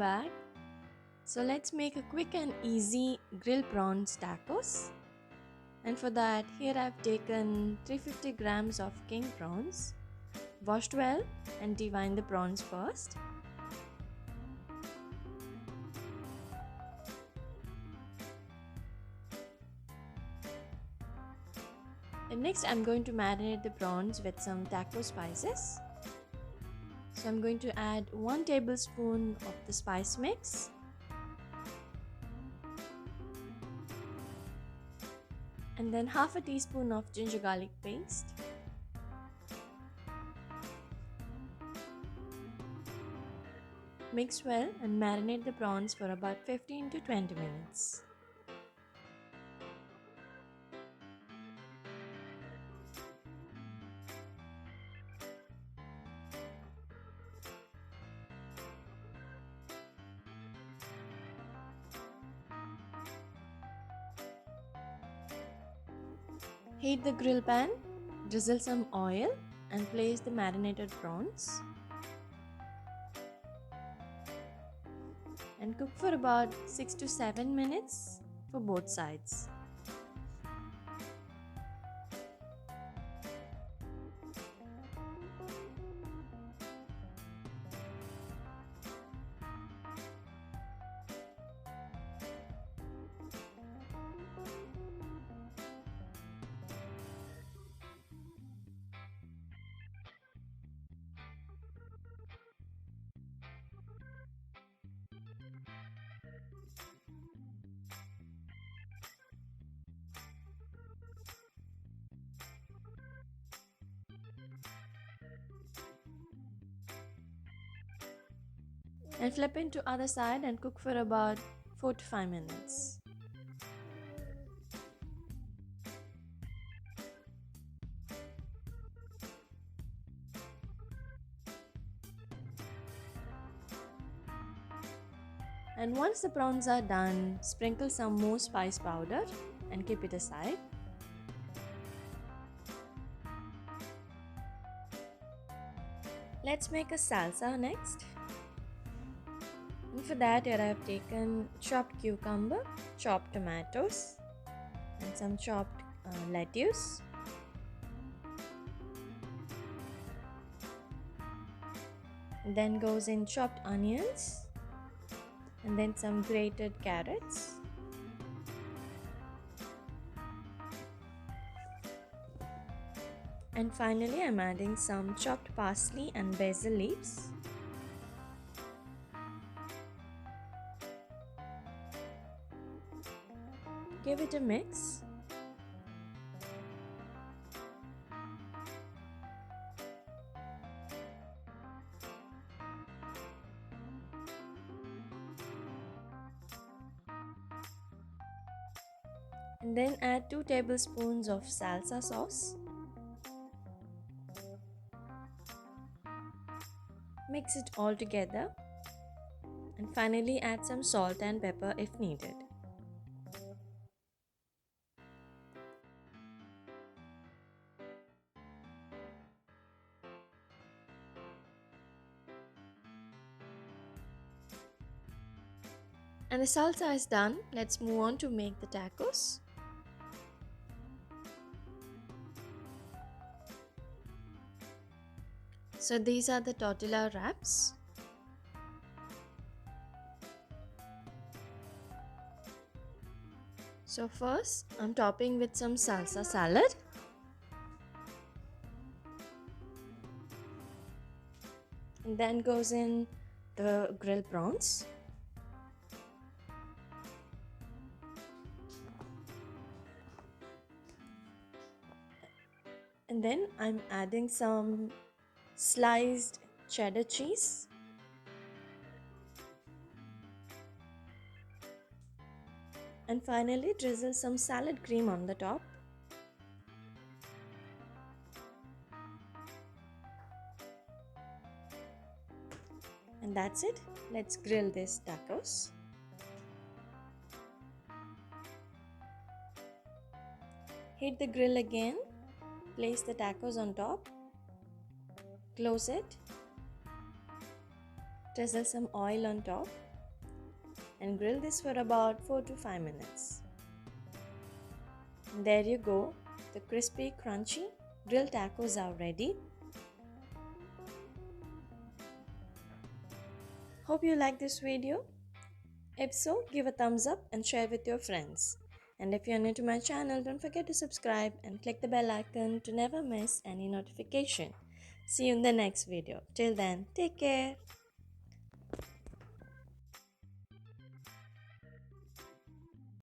back. So let's make a quick and easy grilled prawns tacos. And for that, here I've taken 350 grams of king prawns, washed well and deveined the prawns first. And next I'm going to marinate the prawns with some taco spices. So I'm going to add 1 tablespoon of the spice mix, and then half a teaspoon of ginger garlic paste, mix well and marinate the prawns for about 15 to 20 minutes. Heat the grill pan, drizzle some oil and place the marinated prawns and cook for about 6 to 7 minutes for both sides. And flip into other side and cook for about 4 to 5 minutes. And once the prawns are done, sprinkle some more spice powder and keep it aside. Let's make a salsa next. And for that, here I have taken chopped cucumber, chopped tomatoes, and some chopped lettuce. Then goes in chopped onions, and then some grated carrots. And finally, I'm adding some chopped parsley and basil leaves. Give it a mix. And then add 2 tablespoons of salsa sauce. Mix it all together. And finally add some salt and pepper if needed. And the salsa is done. Let's move on to make the tacos. So these are the tortilla wraps. So first I'm topping with some salsa salad. And then goes in the grilled prawns. And then I'm adding some sliced cheddar cheese. And finally drizzle some salad cream on the top. And that's it. Let's grill these tacos. Heat the grill again. Place the tacos on top. Close it. Drizzle some oil on top. and grill this for about 4 to 5 minutes. And there you go, the crispy, crunchy grilled tacos are ready. Hope you like this video. If so, give a thumbs up and share with your friends. And if you're new to my channel, don't forget to subscribe and click the bell icon to never miss any notification. See you in the next video. Till then, take care.